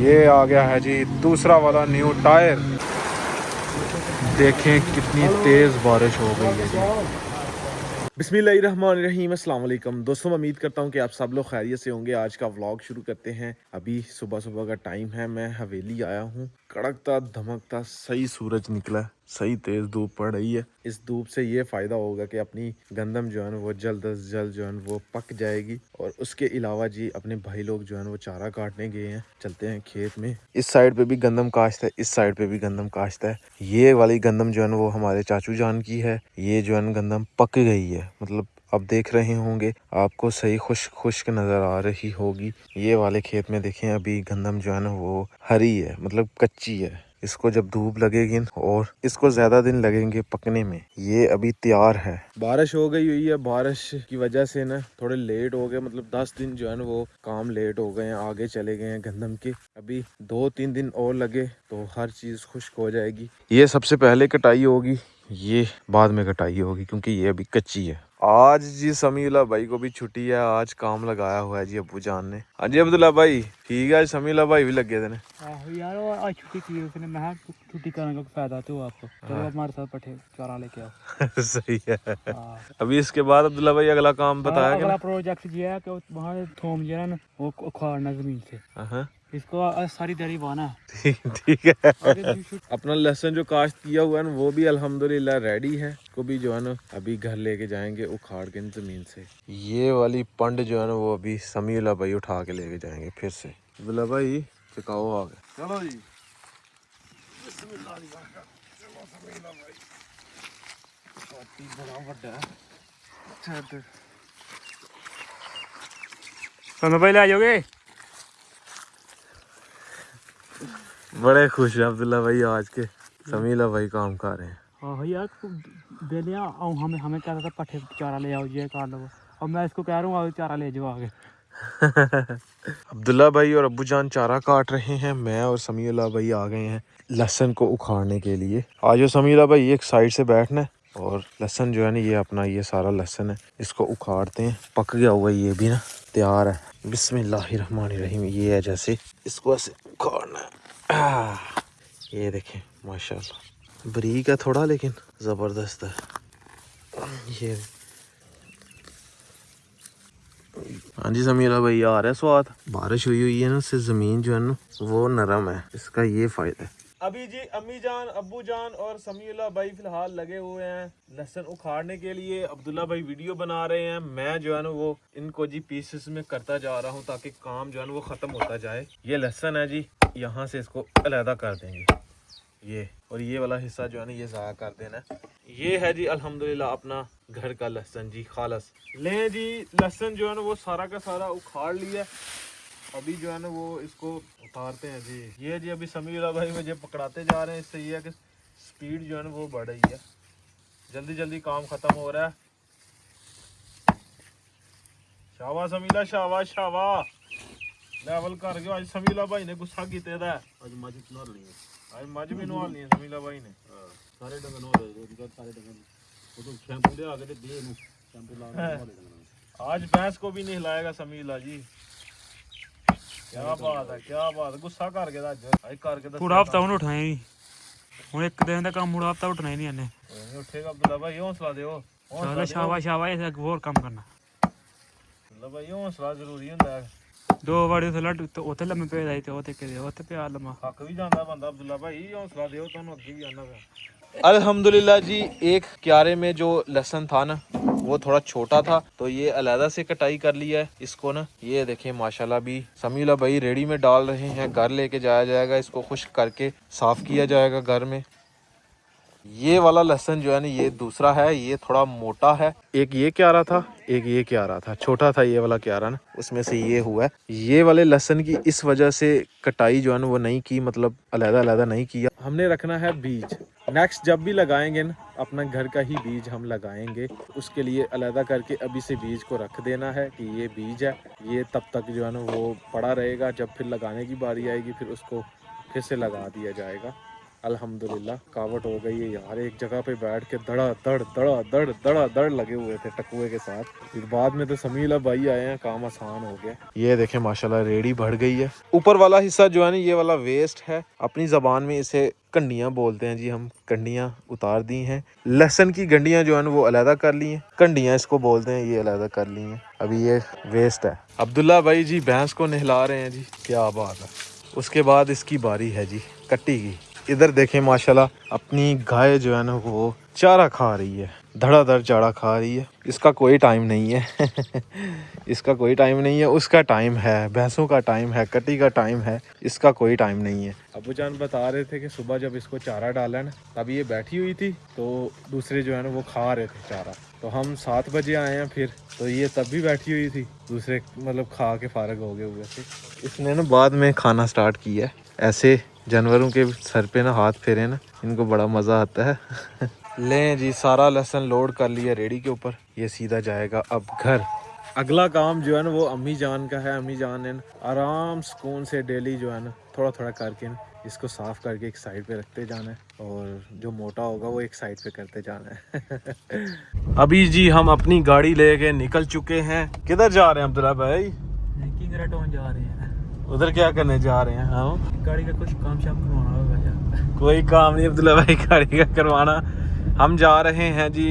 ये आ गया है जी दूसरा वाला न्यू टायर। देखें कितनी तेज़ बारिश हो गई है जी। बिस्मिल्लाहिर्रहमानिर्रहीम, अस्सलाम वालेकुम दोस्तों, मैं उम्मीद करता हूँ कि आप सब लोग खैरियत से होंगे। आज का व्लॉग शुरू करते हैं। अभी सुबह सुबह का टाइम है, मैं हवेली आया हूँ। कड़कता धमकता सही सूरज निकला, सही तेज़ धूप पड़ रही है। इस धूप से ये फ़ायदा होगा कि अपनी गंदम जो है ना वो जल्द अज जल्द जो है वो पक जाएगी। और उसके अलावा जी अपने भाई लोग जो है वो चारा काटने गए हैं। चलते हैं खेत में। इस साइड पे भी गंदम काश्त है, इस साइड पे भी गंदम काश्त है। ये वाली गंदम जो है वो हमारे चाचू जान की है। ये जो है गंदम पक गई है, मतलब अब देख रहे होंगे आपको सही खुश्क नज़र आ रही होगी। ये वाले खेत में देखें अभी गंदम जो है ना वो हरी है, मतलब कच्ची है। इसको जब धूप लगेगी और इसको ज़्यादा दिन लगेंगे पकने में। ये अभी तैयार है। बारिश हो गई हुई है, बारिश की वजह से ना थोड़े लेट हो गए, मतलब 10 दिन जो है ना वो काम लेट हो गए हैं, आगे चले गए हैं गंदम के। अभी 2-3 दिन और लगे तो हर चीज़ खुश्क हो जाएगी। ये सबसे पहले कटाई होगी, ये बाद में कटाई होगी क्योंकि ये अभी कच्ची है। आज जी समीउल्लाह भाई को भी छुट्टी है, आज काम लगाया हुआ है जी अब्बू जान ने। हाँ जी अब्दुल्ला भाई ठीक है, समीउल्लाह भाई भी लगे थे ने। यार वो आज छुट्टी की उसने, मैं छुट्टी करने का फायदा तो आपको, चलो हमारे साथ पठे चारा लेके आओ। सही है। हाँ। अभी इसके बाद अब्दुल्ला भाई अगला काम बताया कि अगला ना। प्रोजेक्ट ये है कि वहाँ थोम जो है ना वो उखाड़ना जमीन से, हाँ इसको सारी दरी बाना। ठीक है। आगे भी अपना लहसुन जो काश्त किया हुआ है ना वो भी अल्हम्दुलिल्लाह रेडी है। को भी जो है ना अभी घर लेके जाएंगे उखाड़ के जमीन से। ये वाली पंड जो है ना वो अभी समीउल्लाह भाई उठा के लेके जाएंगे फिर से। अब्दुल्ला भाई चकाओ आ गए, चलो जी। सोनू भाई ले जाओगे? बड़े खुश हैं अब्दुल्ला भाई आज के, समीउल्लाह भाई काम कर रहे हैं। हाँ यार बेलिया हमें हमें क्या था पठे चारा ले आओ ये कर लो, और मैं इसको कह रहा हूँ आगे चारा ले जाओ आगे। अब्दुल्ला भाई और अब्बू जान चारा काट रहे हैं, मैं और समीउल्लाह भाई आ गए हैं लहसुन को उखाड़ने के लिए। आज समीउल्लाह भाई एक साइड से बैठना है और लहसुन जो है ना ये अपना ये सारा लहसुन है, इसको उखाड़ते हैं। पक गया हुआ ये भी ना, तैयार है। बिस्मिल्लाहिर्रहमानिर्रहीम। ये है जैसे इसको ऐसे उखाड़ना है। ये देखें माशाल्लाह, बारीक है थोड़ा लेकिन ज़बरदस्त है ये। हाँ जी समीरा भाई आ रहा है स्वाद। बारिश हुई है ना, उससे ज़मीन जो है ना वो नरम है, इसका ये फ़ायदा है। अभी जी अम्मी जान अब्बू जान और समीउल्लाह भाई फिलहाल लगे हुए हैं लहसुन उखाड़ने के लिए। अब्दुल्ला भाई वीडियो बना रहे हैं, मैं जो है ना वो इनको जी पीसेस में करता जा रहा हूँ ताकि काम जो है ना वो ख़त्म होता जाए। ये लहसुन है जी, यहाँ से इसको अलहदा कर देंगे ये, और ये वाला हिस्सा जो है ना ये ज़ाया कर देना। ये है जी अल्हम्दुलिल्लाह अपना घर का लहसुन जी, खालस। लें जी लहसुन जो है ना वो सारा का सारा उखाड़ लिया। अभी जो है ना वो इसको उतारते हैं जी। ये जी अभी समीउल्लाह भाई मुझे पकड़ाते जा रहे हैं। इससे ये है कि स्पीड जो है ना वो बढ़ रही है, जल्दी जल्दी काम ख़त्म हो रहा है। शाबाश समीला, शाबाश शाबाश, लेवल कर गया। आज समीउल्लाह भाई ने गुस्सा किते दा आज मज नवा रही है, आज मज भी नवालनी है समीउल्लाह भाई ने। सारे डंगर नवा रहे, सारे डंगर वो तो शैम्पू ले आके दे नु शैम्पू ला के। आज भैंस को भी नहीं हिलाएगा समीउल्लाह जी। क्या बात है, क्या बात है। गुस्सा कर गया आज, आज करके दस पूरा हफ्ता हूँ उठाया ही हूँ, एक दिन का काम पूरा हफ्ता उठना ही नहीं इन्हें। नहीं उठेगा अब्दुल्ला भाई, हौसला दो। चलो शाबाश शाबाश, ऐसा और काम करना। अब्दुल्ला भाई हौसला जरूरी ਹੁੰਦਾ है। दो बार तो उत्थे लम्मे पे जाई ते उत्थे के उत्थे पे लम्मा थक भी जाता बंदा अब्दुल्ला भाई, हौसला दो तुहानू अगे भी आना है। अल्हम्दुलिल्लाह जी एक क्यारे में जो लहसुन था ना वो थोड़ा छोटा था तो ये अलहदा से कटाई कर लिया है इसको ना। ये देखें माशाल्लाह भी समीउल्लाह भाई रेडी में डाल रहे हैं, घर लेके जाया जाएगा, इसको खुश्क करके साफ किया जाएगा घर में। ये वाला लहसुन जो है ना ये दूसरा है, ये थोड़ा मोटा है। एक ये क्यारा था, एक ये क्यारा था, छोटा था ये वाला क्यारा ना, उसमें से ये हुआ है। ये वाले लहसुन की इस वजह से कटाई जो है ना वो नहीं की, मतलब अलहदा अलहदा नहीं किया। हमने रखना है बीज, नेक्स्ट जब भी लगाएंगे ना अपना घर का ही बीज हम लगाएंगे। उसके लिए अलहदा करके अभी से बीज को रख देना है कि ये बीज है, ये तब तक जो है ना वो पड़ा रहेगा। जब फिर लगाने की बारी आएगी फिर उसको फिर से लगा दिया जाएगा। अल्हम्दुलिल्लाह कावट हो गई है यार। एक जगह पे बैठ के दड़ा दड़ लगे हुए थे टकुए के साथ। फिर बाद में तो समीला भाई आए हैं, काम आसान हो गया। ये देखें माशाल्लाह रेडी बढ़ गई है। ऊपर वाला हिस्सा जो है ना ये वाला वेस्ट है, अपनी ज़बान में इसे कंडियाँ बोलते हैं जी। हम कंडियाँ उतार दी हैं। लहसुन की गंडियाँ जो है ना वो अलहदा कर ली हैं, कंडियाँ इसको बोलते हैं, ये अलहदा कर ली हैं। अभी ये वेस्ट है। अब्दुल्ला भाई जी भैंस को नहला रहे हैं जी, क्या बात है। उसके बाद इसकी बारी है जी कट्टी की। इधर देखें माशाल्लाह अपनी गाय जो है ना वो चारा खा रही है, धड़ाधड़ चारा खा रही है। इसका कोई टाइम नहीं है इसका कोई टाइम नहीं है, उसका टाइम है, भैंसों का टाइम है, कट्टी का टाइम है, इसका कोई टाइम नहीं है। अबू जान बता रहे थे कि सुबह जब इसको चारा डाला ना तब ये बैठी हुई थी, तो दूसरे जो है ना वो खा रहे थे चारा। तो हम 7 बजे आए हैं फिर, तो ये तब भी बैठी हुई थी, दूसरे मतलब खा के फारग हो गए हुए थे। इसने ना बाद में खाना स्टार्ट किया है। ऐसे जानवरों के सर पे ना हाथ फेरे ना, इनको बड़ा मज़ा आता है लें जी, सारा लहसुन लोड कर लिया रेडी के ऊपर। ये सीधा जाएगा अब घर। अगला काम जो है ना वो अम्मी जान का है। अम्मी जान ने आराम सुकून से डेली जो है ना थोड़ा थोड़ा करके ना इसको साफ़ करके एक साइड पे रखते जाना है, और जो मोटा होगा वो एक साइड पे करते जाना है अभी जी हम अपनी गाड़ी लेके निकल चुके हैं। किधर जा रहे हैं अब्दुल्ला भाई? किंग रटोन जा रहे हैं। उधर क्या करने जा रहे हैं हम? गाड़ी का कुछ काम शाम करवाना होगा यार। कोई काम नहीं अब्दुल्ला भाई गाड़ी का करवाना। हम जा रहे हैं जी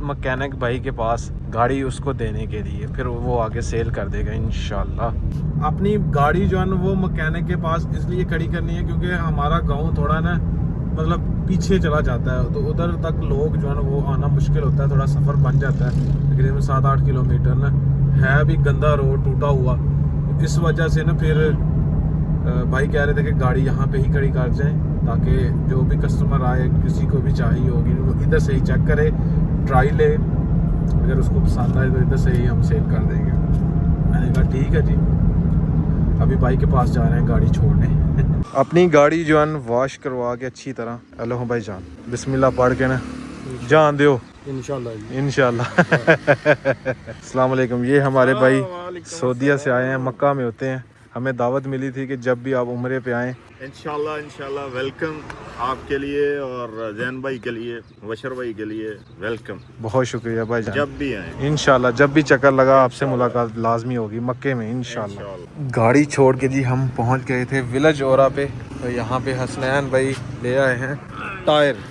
मैकेनिक भाई के पास गाड़ी उसको देने के लिए, फिर वो आगे सेल कर देगा इंशाल्लाह। अपनी गाड़ी जो है ना वो मैकेनिक के पास इसलिए खड़ी करनी है क्योंकि हमारा गांव थोड़ा ना मतलब पीछे चला जाता है, तो उधर तक लोग जो है ना वो आना मुश्किल होता है, थोड़ा सफ़र बन जाता है। तकरीबन 7-8 किलोमीटर ना है भी गंदा रोड टूटा हुआ। इस वजह से ना फिर भाई कह रहे थे कि गाड़ी यहाँ पे ही खड़ी कर जाएं, ताकि जो भी कस्टमर आए किसी को भी चाहिए होगी वो इधर से ही चेक करे, ट्राई ले, अगर उसको पसंद आए तो इधर से ही हम सेल कर देंगे। मैंने कहा ठीक है जी। अभी भाई के पास जा रहे हैं गाड़ी छोड़ने अपनी गाड़ी जो है वॉश करवा के अच्छी तरह। हेलो भाई जान, बिस्मिल्लाह पढ़ के ना जान दो इंशाल्लाह अस्सलाम वालेकुम। ये हमारे भाई सऊदीया से आए हैं, मक्का में होते हैं। हमें दावत मिली थी कि जब भी आप उम्रे पे आएँ इंशाल्लाह वेलकम आपके लिए और जैन भाई के लिए, बशर भाई के लिए वेलकम। बहुत शुक्रिया भाई जान, जब भी आए इंशाल्लाह जब भी चक्कर लगा आपसे मुलाकात लाजमी होगी मक्के में इंशाल्लाह। गाड़ी छोड़ के जी हम पहुंच गए थे विलेज ओरा पे। तो यहाँ पे हसनैन भाई ले आए हैं टायर।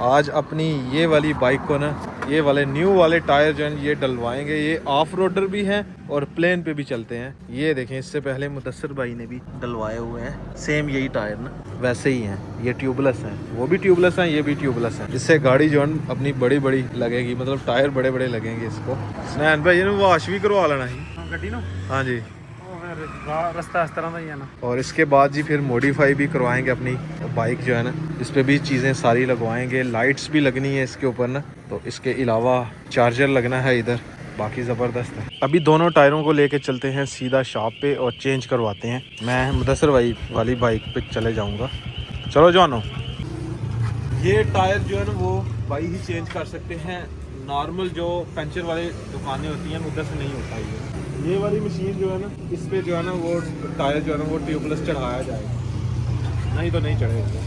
आज अपनी ये वाली बाइक को ना ये वाले न्यू वाले टायर जो हैं ये डलवाएंगे। ये ऑफ रोडर भी हैं और प्लेन पे भी चलते हैं। ये देखें, इससे पहले मुदस्सर भाई ने भी डलवाए हुए हैं सेम यही टायर ना, वैसे ही हैं। ये ट्यूबलेस हैं, वो भी ट्यूबलेस हैं, ये भी ट्यूबलेस हैं। इससे गाड़ी जो है अपनी बड़ी बड़ी लगेगी, मतलब टायर बड़े बड़े लगेंगे इसको। स्नैन भाई ने वॉश भी करवा लेना ही गड्डी ना, हाँ जी। रास्ता इस तरह का ही है ना। और इसके बाद जी फिर मॉडिफाई भी करवाएंगे अपनी बाइक जो है ना, इस पे भी चीज़ें सारी लगवाएंगे। लाइट्स भी लगनी है इसके ऊपर ना, तो इसके अलावा चार्जर लगना है इधर। बाकी ज़बरदस्त है। अभी दोनों टायरों को लेके चलते हैं सीधा शॉप पे और चेंज करवाते हैं। मैं मुदस्सर भाई वाली बाइक पे चले जाऊँगा। चलो जानो। ये टायर जो है ना वो भाई ही चेंज कर सकते हैं। नॉर्मल जो पंचर वाले दुकानें होती हैं उधर से नहीं होता ये वाली मशीन जो है ना, इस पे जो है ना वो टायर जो है ना वो ट्यूबलेस चढ़ाया जाएगा, नहीं तो नहीं चढ़ेगा।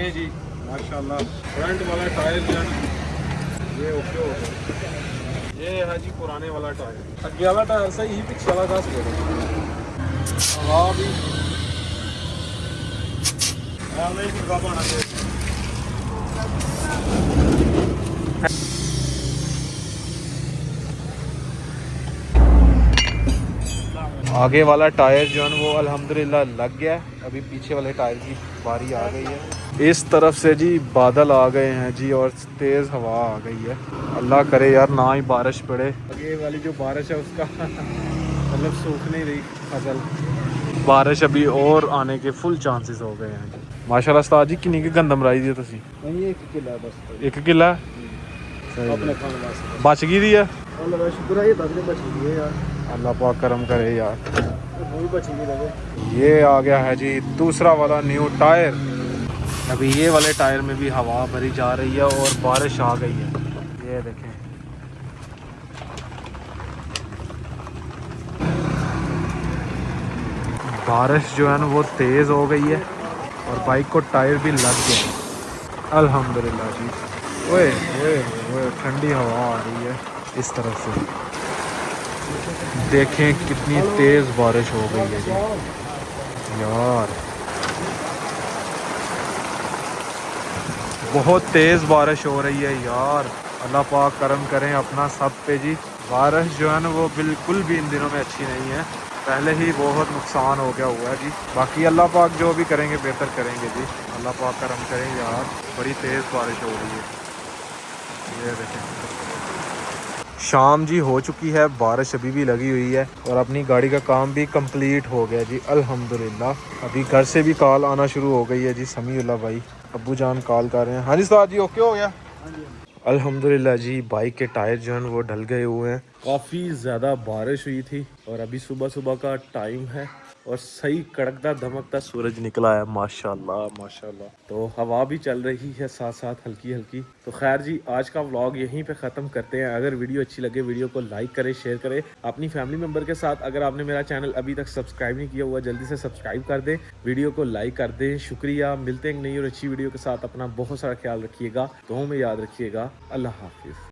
देखें जी माशाल्लाह फ्रंट वाला टायर जो है ना ये ओके हो गया। ये है जी पुराने वाला टायर, आगे वाला टायर सही ही, पीछे वाला घास गया। हवा भी पाना चाहिए। आगे वाला टायर जो है वो अल्हम्दुलिल्लाह लग गया है। अभी पीछे वाले टायर की बारी आ गई है। इस तरफ से जी बादल आ गए हैं जी और तेज़ हवा आ गई है। अल्लाह करे यार ना ही बारिश पड़े। आगे वाली जो बारिश है उसका मतलब सूख नहीं रही फसल। बारिश अभी और आने के फुल चांसेस हो गए हैं जी। माशाल्लाह उस्ताद जी किन्नी की गंदम राई दी तुसी? नहीं 1 किलो बस। 1 किला अपने खाने वास्ते बच गई दी है। अल्लाह का शुक्र है ये बच गई है यार। अल्लाह पाक करम करे यार। वो भी बचेंगे लगे। ये आ गया है जी दूसरा वाला न्यू टायर। अभी ये वाले टायर में भी हवा भरी जा रही है और बारिश आ गई है। ये देखें बारिश जो है ना वो तेज़ हो गई है और बाइक को टायर भी लग गया। अल्हम्दुलिल्लाह जी। ओए ओए ओए ठंडी हवा आ रही है इस तरफ से। देखें कितनी तेज़ बारिश हो गई है जी यार, बहुत तेज़ बारिश हो रही है यार। अल्लाह पाक करम करें अपना सब पे जी। बारिश जो है ना वो बिल्कुल भी इन दिनों में अच्छी नहीं है, पहले ही बहुत नुकसान हो गया हुआ है जी। बाकी अल्लाह पाक जो भी करेंगे बेहतर करेंगे जी। अल्लाह पाक करम करें यार, बड़ी तेज़ बारिश हो रही है। ये देखें शाम जी हो चुकी है, बारिश अभी भी लगी हुई है और अपनी गाड़ी का काम भी कंप्लीट हो गया जी अल्हम्दुलिल्लाह। अभी घर से भी कॉल आना शुरू हो गई है जी। समीउल्लाह भाई अब्बू जान कॉल कर रहे हैं। हाँ जी उस्ताद जी ओके हो गया अल्हम्दुलिल्लाह जी। बाइक के टायर जो हैं वो ढल गए हुए हैं। काफ़ी ज़्यादा बारिश हुई थी और अभी सुबह सुबह का टाइम है और सही कड़कता धमकता सूरज निकला है माशाल्लाह माशाल्लाह। तो हवा भी चल रही है साथ साथ हल्की हल्की। तो खैर जी आज का व्लॉग यहीं पे ख़त्म करते हैं। अगर वीडियो अच्छी लगे वीडियो को लाइक करें, शेयर करें अपनी फैमिली मेम्बर के साथ। अगर आपने मेरा चैनल अभी तक सब्सक्राइब नहीं किया हुआ जल्दी से सब्सक्राइब कर दें, वीडियो को लाइक कर दें। शुक्रिया। मिलते हैं नई और अच्छी वीडियो के साथ। अपना बहुत सारा ख्याल रखिएगा, दुआओं में याद रखिएगा। अल्लाह हाफिज़।